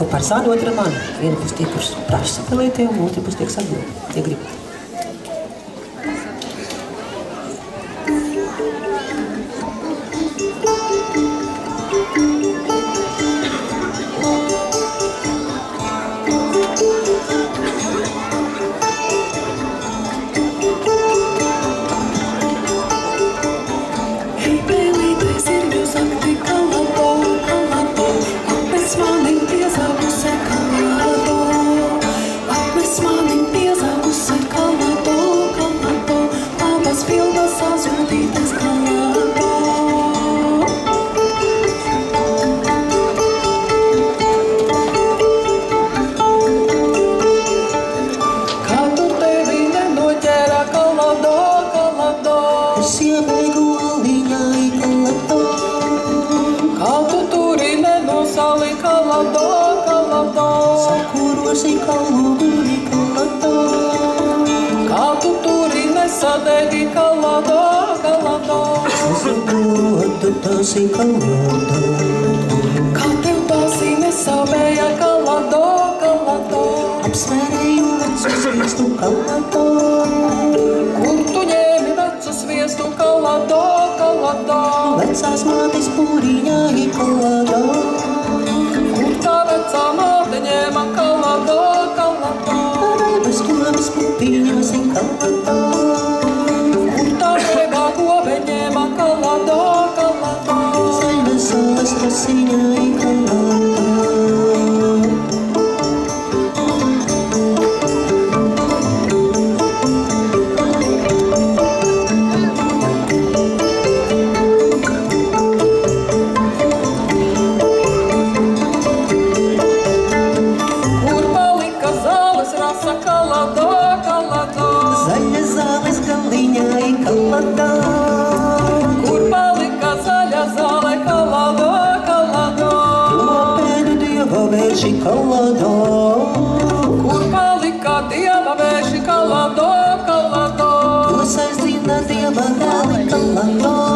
To par zāļu, otra man. Viena pus tiek uz prašas pelētēm, otra pus tiek sadot. Ja grib. Kā tev balsī nesaubēja kalado, kalado? Apsvērēju vecu sviestu kalado. Kur tu ņēmi vecu sviestu kalado, kalado? Vecās mātes pūriņā i kalado. Kur tā vecā māte ņēma kalado, kalado? Raibas govis pupiņās i kalado. Kur tā raibā gobe ņēma kalado, kalado? Salas rasiņā i kalado. Kur palika zāles rasa kalado, kalado? Zaļa zāles galiņā i kalado. Kur palika zaļa zāle kalado, kalado? To pēdu dieva vērši kalado. Kur palika dieva vēši kalado, kalado? To saizdrīna dieva dēli kalado.